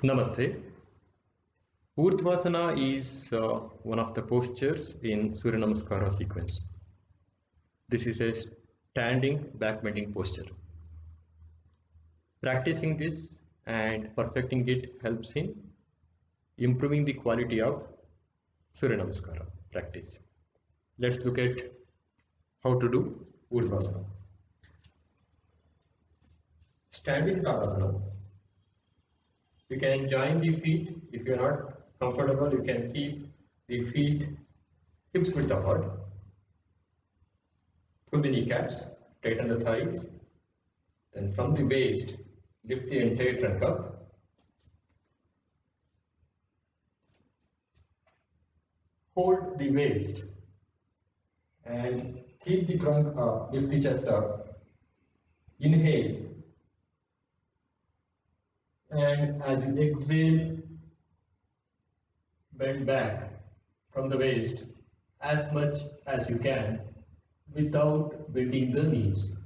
Namaste. Urdhvasana is one of the postures in Surya Namaskara sequence. This is a standing back bending posture. Practicing this and perfecting it helps in improving the quality of Surya Namaskara practice. Let's look at how to do Urdhvasana. Standing Tadasana. You can join the feet. If you are not comfortable, you can keep the feet hips width apart. Pull the kneecaps, tighten the thighs. Then from the waist, lift the entire trunk up. Hold the waist and keep the trunk up, lift the chest up. Inhale. And as you exhale, bend back from the waist as much as you can without bending the knees.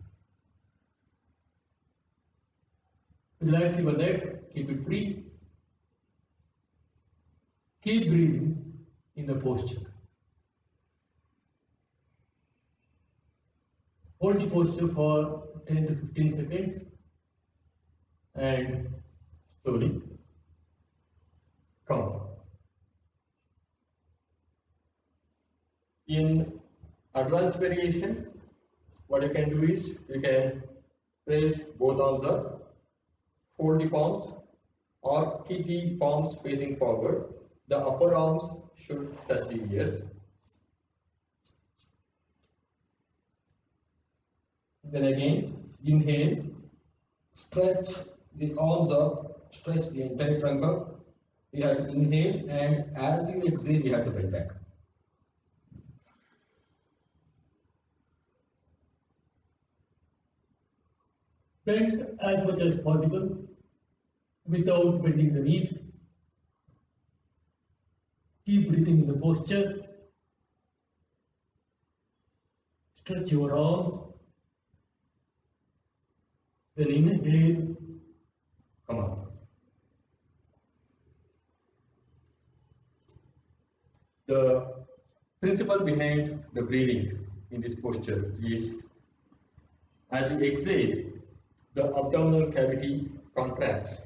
Relax your neck, keep it free. Keep breathing in the posture. Hold the posture for 10 to 15 seconds and slowly come up. In advanced variation, what you can do is you can press both arms up, fold the palms, or keep the palms facing forward. The upper arms should touch the ears. Then again, inhale, stretch the arms up, stretch the entire trunk up. You have to inhale, and as you exhale, you have to bend back. Bend as much as possible without bending the knees. Keep breathing in the posture. Stretch your arms. Then inhale, come up. The principle behind the breathing in this posture is as you exhale, the abdominal cavity contracts.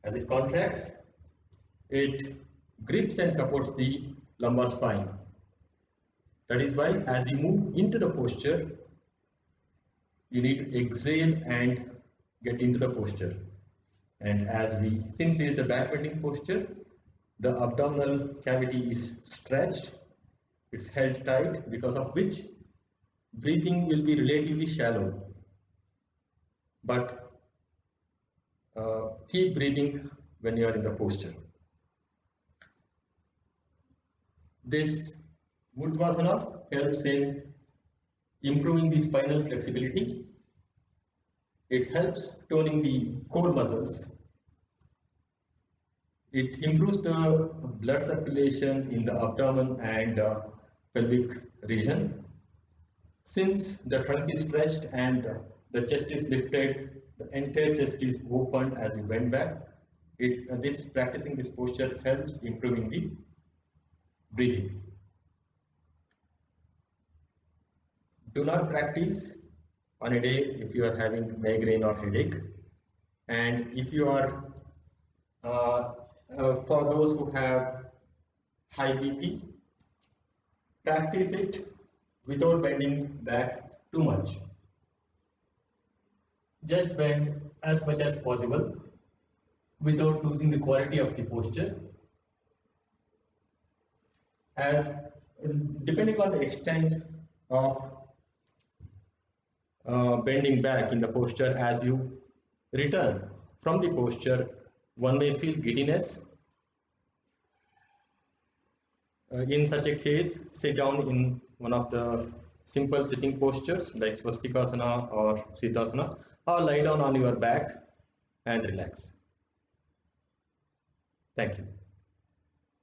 As it contracts, it grips and supports the lumbar spine. That is why as you move into the posture, you need to exhale and get into the posture. And since it is a back bending posture, the abdominal cavity is stretched, it's held tight, because of which breathing will be relatively shallow. But keep breathing when you are in the posture. This Urdhvasana helps in improving the spinal flexibility. It helps toning the core muscles. It improves the blood circulation in the abdomen and pelvic region. Since the trunk is stretched and the chest is lifted, the entire chest is opened as you bend back. Practicing this posture helps improving the breathing. Do not practice on a day if you are having migraine or headache, and if you are for those who have high BP, practice it without bending back too much. Just bend as much as possible without losing the quality of the posture. As depending on the extent of bending back in the posture, as you return from the posture, one may feel giddiness. In such a case, sit down in one of the simple sitting postures like Swastikasana or Siddhasana, or lie down on your back and relax. Thank you.